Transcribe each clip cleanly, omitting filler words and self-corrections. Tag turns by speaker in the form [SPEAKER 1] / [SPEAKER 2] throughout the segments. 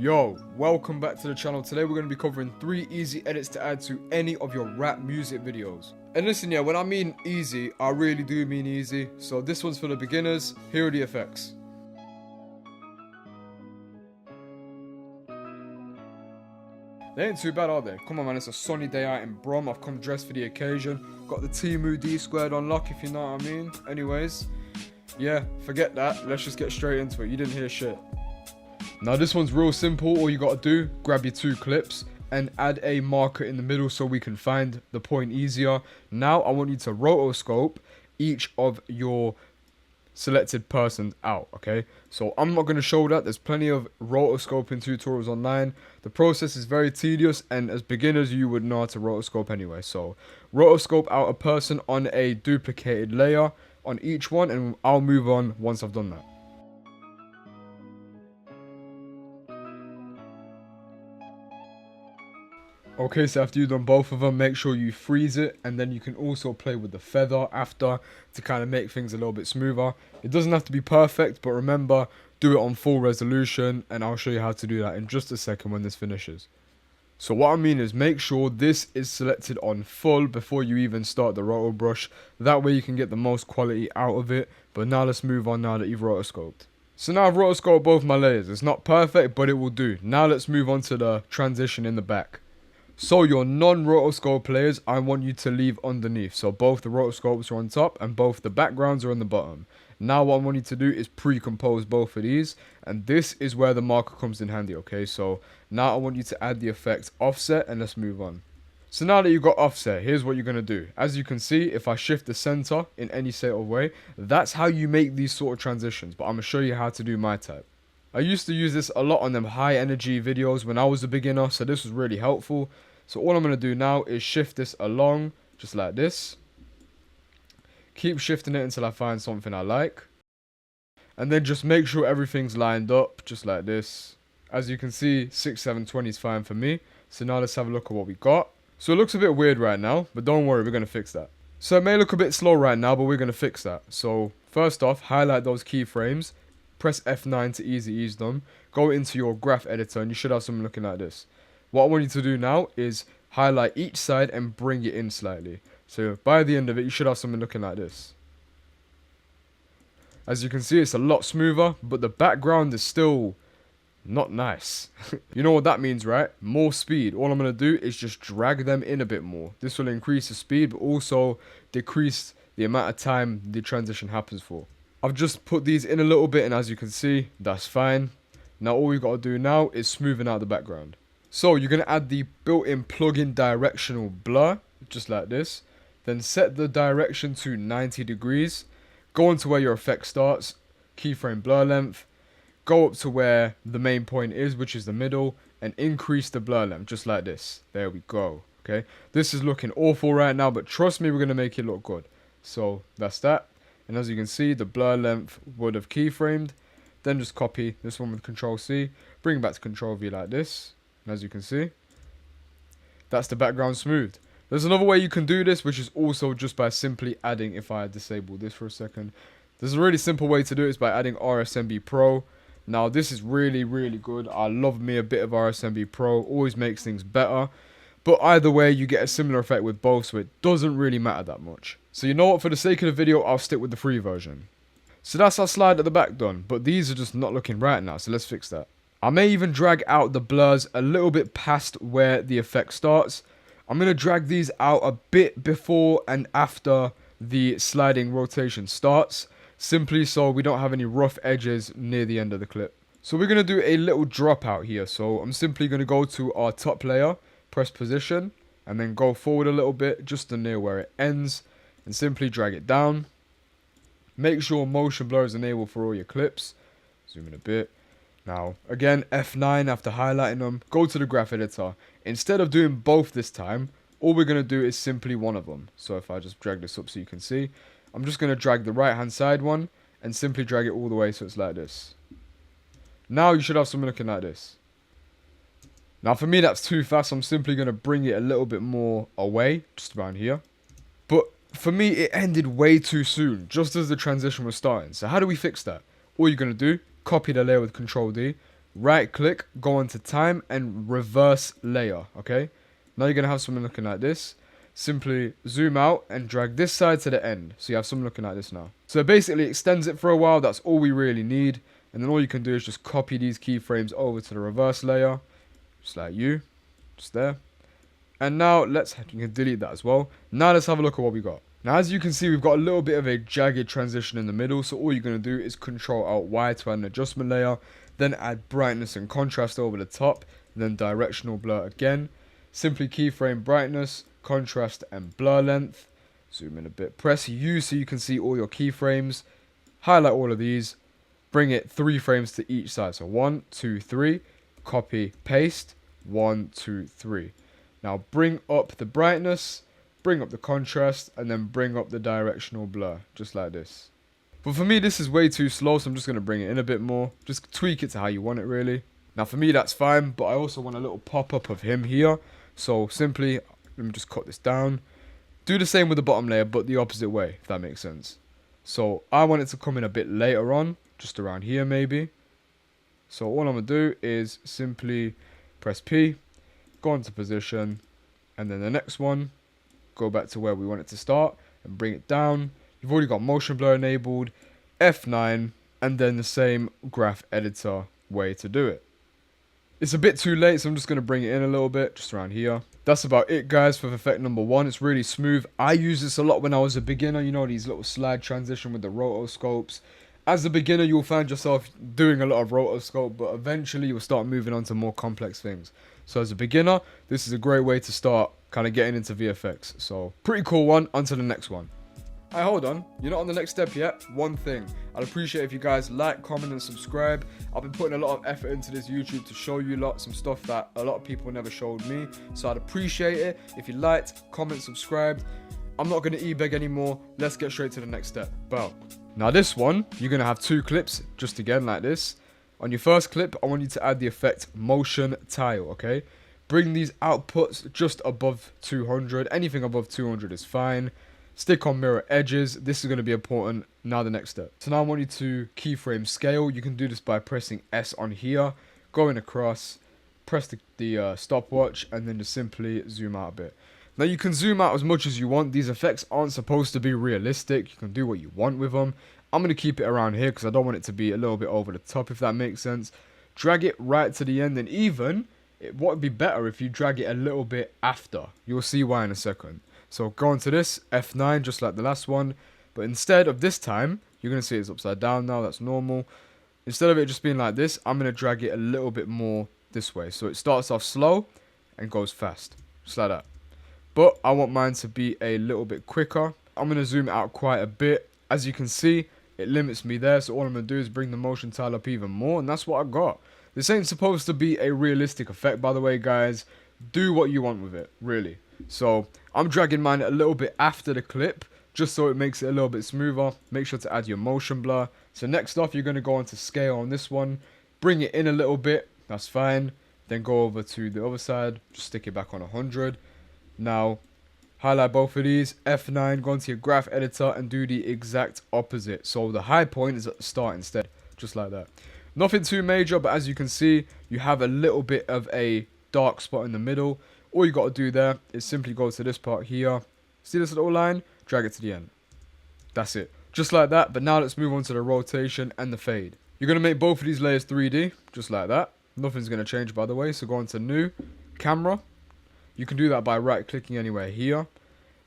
[SPEAKER 1] Yo, welcome back to the channel. Today we're going to be covering 3 easy edits to add to any of your rap music videos. And listen, yeah, when I mean easy, I really do mean easy. So this one's for the beginners. Here are the effects. They ain't too bad, are they? Come on, man, it's a sunny day out in Brom. I've come dressed for the occasion. Got the Temu D squared on lock, if you know what I mean. Anyways, yeah, forget that. Let's just get straight into it. You didn't hear shit. Now this one's real simple. All you gotta do, grab your 2 clips and add a marker in the middle so we can find the point easier. Now I want you to rotoscope each of your selected persons out, okay? So I'm not going to show that. There's plenty of rotoscoping tutorials online. The process is very tedious, and as beginners you would know how to rotoscope anyway. So rotoscope out a person on a duplicated layer on each one, and I'll move on once I've done that. Okay, so after you've done both of them, make sure you freeze it, and then you can also play with the feather after to kind of make things a little bit smoother. It doesn't have to be perfect, but remember, do it on full resolution, and I'll show you how to do that in just a second when this finishes. So what I mean is, make sure this is selected on full before you even start the roto brush. That way you can get the most quality out of it. But now let's move on now that you've rotoscoped. So now I've rotoscoped both my layers. It's not perfect, but it will do. Now let's move on to the transition in the back. So your non-rotoscope layers, I want you to leave underneath. So both the rotoscopes are on top and both the backgrounds are on the bottom. Now what I want you to do is pre-compose both of these. And this is where the marker comes in handy, okay? So now I want you to add the effect offset, and let's move on. So now that you've got offset, here's what you're going to do. As you can see, if I shift the center in any sort of way, that's how you make these sort of transitions. But I'm going to show you how to do my type. I used to use this a lot on them high energy videos when I was a beginner, so this was really helpful. So all I'm going to do now is shift this along, just like this. Keep shifting it until I find something I like. And then just make sure everything's lined up, just like this. As you can see, 6, 7, 20 is fine for me. So now let's have a look at what we got. So it looks a bit weird right now, but don't worry, we're going to fix that. So it may look a bit slow right now, but we're going to fix that. So first off, highlight those keyframes. Press F9 to ease them. Go into your graph editor and you should have something looking like this. What I want you to do now is highlight each side and bring it in slightly. So by the end of it, you should have something looking like this. As you can see, it's a lot smoother, but the background is still not nice. You know what that means, right? More speed. All I'm going to do is just drag them in a bit more. This will increase the speed, but also decrease the amount of time the transition happens for. I've just put these in a little bit, and as you can see, that's fine. Now all we've got to do now is smoothen out the background. So you're going to add the built-in plugin directional blur, just like this. Then set the direction to 90 degrees. Go on to where your effect starts, keyframe blur length. Go up to where the main point is, which is the middle, and increase the blur length, just like this. There we go, okay? This is looking awful right now, but trust me, we're going to make it look good. So that's that. And as you can see, the blur length would have keyframed. Then just copy this one with Control-C. Bring it back to Control-V like this. And as you can see, that's the background smoothed. There's another way you can do this, which is also just by simply adding, if I disable this for a second. There's a really simple way to do it, is by adding RSMB Pro. Now, this is really, really good. I love me a bit of RSMB Pro. Always makes things better. But either way, you get a similar effect with both, so it doesn't really matter that much. So you know what, for the sake of the video, I'll stick with the free version. So that's our slide at the back done, but these are just not looking right now, so let's fix that. I may even drag out the blurs a little bit past where the effect starts. I'm going to drag these out a bit before and after the sliding rotation starts, simply so we don't have any rough edges near the end of the clip. So we're going to do a little dropout here, so I'm simply going to go to our top layer, press position, and then go forward a little bit just to near where it ends, and simply drag it down. Make sure motion blur is enabled for all your clips. Zoom in a bit. Now, again, F9 after highlighting them, go to the graph editor. Instead of doing both this time, all we're going to do is simply one of them. So if I just drag this up so you can see, I'm just going to drag the right hand side one and simply drag it all the way so it's like this. Now you should have something looking like this. Now for me that's too fast, I'm simply going to bring it a little bit more away, just around here. But for me it ended way too soon, just as the transition was starting. So how do we fix that? All you're going to do, copy the layer with Control D, right click, go onto time and reverse layer, okay? Now you're going to have something looking like this. Simply zoom out and drag this side to the end. So you have something looking like this now. So it basically extends it for a while. That's all we really need. And then all you can do is just copy these keyframes over to the reverse layer. Just like just there. And now you can delete that as well. Now let's have a look at what we got. Now as you can see, we've got a little bit of a jagged transition in the middle. So all you're going to do is Control Alt Y to add an adjustment layer. Then add brightness and contrast over the top. Then directional blur again. Simply keyframe brightness, contrast and blur length. Zoom in a bit. Press U so you can see all your keyframes. Highlight all of these. Bring it 3 frames to each side. So 1, 2, 3. Copy, paste. 1, 2, 3. Now bring up the brightness, bring up the contrast, and then bring up the directional blur, just like this. But for me, this is way too slow, so I'm just going to bring it in a bit more. Just tweak it to how you want it, really. Now for me, that's fine, but I also want a little pop-up of him here. So simply, let me just cut this down. Do the same with the bottom layer, but the opposite way, if that makes sense. So I want it to come in a bit later on, just around here maybe. So all I'm going to do is simply press P. Go into position, and then the next one, go back to where we want it to start and bring it down. You've already got motion blur enabled, F9, and then the same graph editor way to do it. It's a bit too late, so I'm just going to bring it in a little bit, just around here. That's about it, guys, for effect number 1. It's really smooth. I used this a lot when I was a beginner, you know, these little slide transition with the rotoscopes. As a beginner, you'll find yourself doing a lot of rotoscope, but eventually you'll start moving on to more complex things. So as a beginner, this is a great way to start kind of getting into VFX. So pretty cool one. On to the next one. Hey, hold on. You're not on the next step yet. One thing. I'd appreciate if you guys like, comment, and subscribe. I've been putting a lot of effort into this YouTube to show you some stuff that a lot of people never showed me. So I'd appreciate it if you liked, comment, subscribed. I'm not going to e-beg anymore. Let's get straight to the next step. Boom. Now this one, you're going to have 2 clips, just again like this. On your first clip, I want you to add the effect motion tile, okay? Bring these outputs just above 200. Anything above 200 is fine. Stick on mirror edges. This is going to be important. Now the next step. So now I want you to keyframe scale. You can do this by pressing S on here, going across, press the stopwatch, and then just simply zoom out a bit. Now you can zoom out as much as you want. These effects aren't supposed to be realistic. You can do what you want with them. I'm going to keep it around here because I don't want it to be a little bit over the top, if that makes sense. Drag it right to the end, and even, what would be better if you drag it a little bit after. You'll see why in a second. So go on to this, F9, just like the last one. But instead of this time, you're going to see it's upside down now, that's normal. Instead of it just being like this, I'm going to drag it a little bit more this way. So it starts off slow and goes fast, just like that. But I want mine to be a little bit quicker. I'm going to zoom out quite a bit. As you can see, it limits me there, so all I'm going to do is bring the motion tile up even more, and that's what I got. This ain't supposed to be a realistic effect, by the way, guys. Do what you want with it, really. So, I'm dragging mine a little bit after the clip, just so it makes it a little bit smoother. Make sure to add your motion blur. So next off, you're going to go on to scale on this one. Bring it in a little bit, that's fine. Then go over to the other side, just stick it back on 100. Now, highlight both of these, F9, go into your graph editor and do the exact opposite. So the high point is at the start instead, just like that. Nothing too major, but as you can see, you have a little bit of a dark spot in the middle. All you got to do there is simply go to this part here. See this little line? Drag it to the end. That's it. Just like that, but now let's move on to the rotation and the fade. You're going to make both of these layers 3D, just like that. Nothing's going to change, by the way, so go on to new, camera. You can do that by right-clicking anywhere here.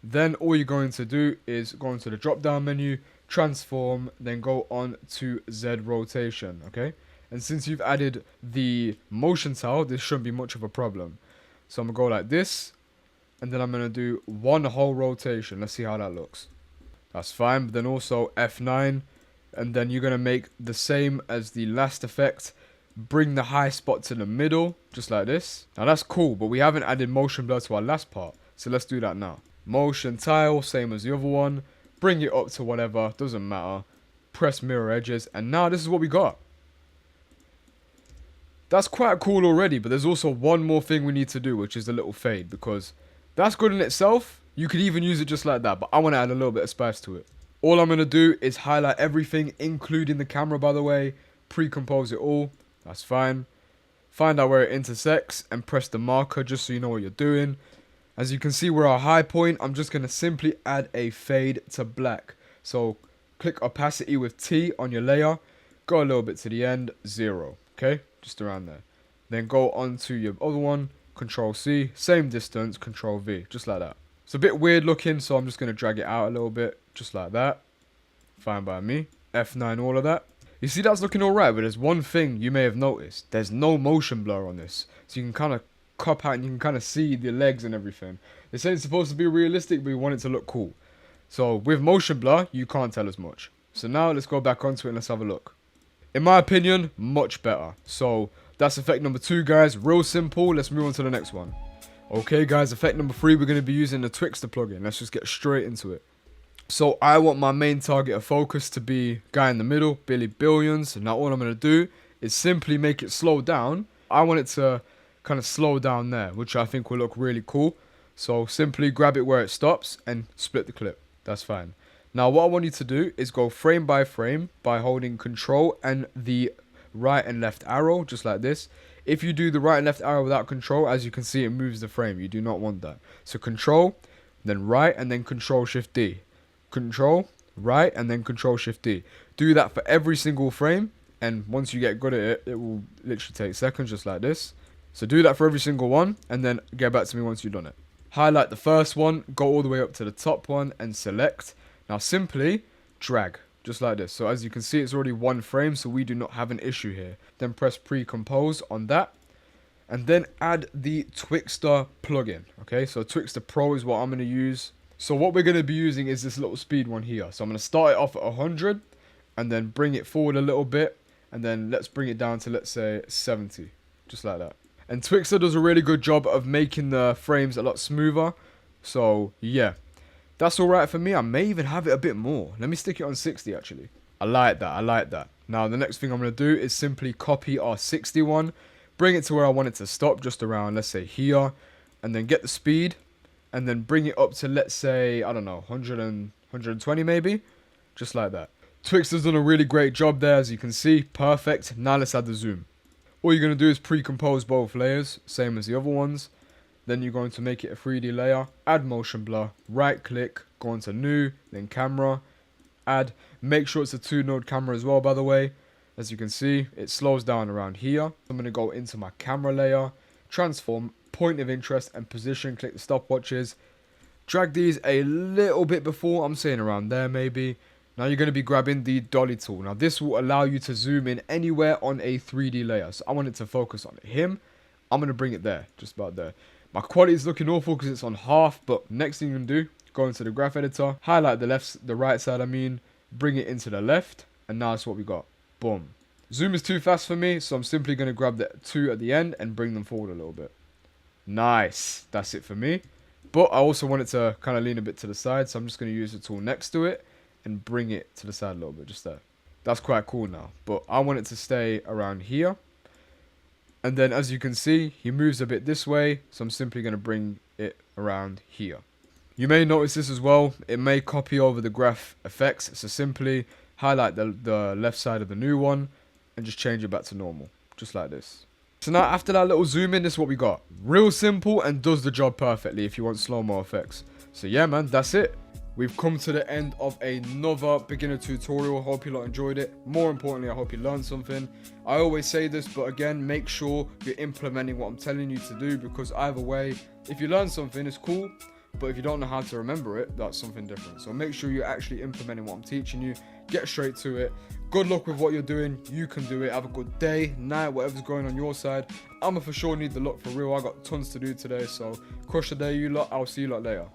[SPEAKER 1] Then all you're going to do is go into the drop-down menu, transform, then go on to Z rotation, okay? And since you've added the motion tile, this shouldn't be much of a problem. So I'm going to go like this, and then I'm going to do one whole rotation. Let's see how that looks. That's fine, but then also F9, and then you're going to make the same as the last effect. Bring the high spot to the middle, just like this. Now that's cool, but we haven't added motion blur to our last part, so let's do that now. Motion tile, same as the other one. Bring it up to whatever, doesn't matter. Press mirror edges, and now this is what we got. That's quite cool already, but there's also one more thing we need to do, which is the little fade, because that's good in itself. You could even use it just like that, but I want to add a little bit of spice to it. All I'm going to do is highlight everything, including the camera, by the way. Pre-compose it all. That's fine. find out where it intersects and press the marker just so you know what you're doing. As you can see, we're our high point. I'm just going to simply add a fade to black. So click opacity with T on your layer, go a little bit to the end, 0, okay, just around there. Then go on to your other one, Control C, same distance, Control V, just like that. It's a bit weird looking, so I'm just going to drag it out a little bit, just like that. Fine by me. F9, all of that. You see that's looking alright, but there's one thing you may have noticed. There's no motion blur on this. So you can kind of cop out and you can kind of see the legs and everything. They say it's supposed to be realistic, but we want it to look cool. So with motion blur, you can't tell as much. So now let's go back onto it and let's have a look. In my opinion, much better. So that's effect number 2, guys. Real simple. Let's move on to the next one. Okay, guys, effect number 3, we're going to be using the Twixtor plugin. Let's just get straight into it. So I want my main target of focus to be guy in the middle, Billy Billions. Now all I'm going to do is simply make it slow down. I want it to kind of slow down there, which I think will look really cool. So simply grab it where it stops and split the clip. That's fine. Now what I want you to do is go frame by frame by holding Control and the right and left arrow, just like this. If you do the right and left arrow without Control, as you can see, it moves the frame. You do not want that. So Control, then right, and then Control Shift D. Control, right, and then Control Shift D. Do that for every single frame, and once you get good at it, it will literally take seconds, just like this. So do that for every single one, and then get back to me once you've done it. Highlight the first one, go all the way up to the top one, and select. Now simply drag, just like this. So as you can see, it's already one frame, so we do not have an issue here. Then press pre-compose on that, and then add the Twixtor plugin. Okay, so Twixtor Pro is what I'm going to use. So what we're going to be using is this little speed one here. So I'm going to start it off at 100 and then bring it forward a little bit. And then let's bring it down to, let's say, 70. Just like that. And Twixtor does a really good job of making the frames a lot smoother. So yeah, that's alright for me. I may even have it a bit more. Let me stick it on 60 actually. I like that. I like that. Now the next thing I'm going to do is simply copy our 61. Bring it to where I want it to stop, just around, let's say, here. And then get the speed. And then bring it up to, let's say, I don't know, 100 and 120 maybe. Just like that. Twixtor's done a really great job there, as you can see. Perfect. Now let's add the zoom. All you're going to do is pre-compose both layers, same as the other ones. Then you're going to make it a 3D layer. Add motion blur. Right click. Go into new. Then camera. Add. Make sure it's a 2-node camera as well, by the way. As you can see, it slows down around here. I'm going to go into my camera layer. Transform. Point of interest and position, click the stopwatches, drag these a little bit before, I'm saying around there maybe. Now you're going to be grabbing the dolly tool. Now this will allow you to zoom in anywhere on a 3D layer. So I want it to focus on him. I'm going to bring it there, just about there. My quality is looking awful because it's on half, but next thing you can do, go into the graph editor, highlight the right side, bring it into the left, and now that's what we got. Boom. Zoom is too fast for me, so I'm simply going to grab the 2 at the end and bring them forward a little bit. Nice. That's it for me. But I also want it to kind of lean a bit to the side. So I'm just going to use the tool next to it and bring it to the side a little bit. Just there. That's quite cool now. But I want it to stay around here. And then as you can see, he moves a bit this way. So I'm simply going to bring it around here. You may notice this as well. It may copy over the graph effects. So simply highlight the left side of the new one and just change it back to normal. Just like this. So now after that little zoom in, this is what we got. Real simple and does the job perfectly if you want slow-mo effects. So yeah, man, that's it. We've come to the end of another beginner tutorial. Hope you lot enjoyed it. More importantly, I hope you learned something. I always say this, but again, make sure you're implementing what I'm telling you to do, because either way, if you learn something, it's cool. But if you don't know how to remember it, that's something different. So make sure you're actually implementing what I'm teaching you. Get straight to it. Good luck with what you're doing. You can do it. Have a good day, night, whatever's going on your side. I'ma for sure need the luck for real. I got tons to do today. So crush the day, you lot. I'll see you lot later.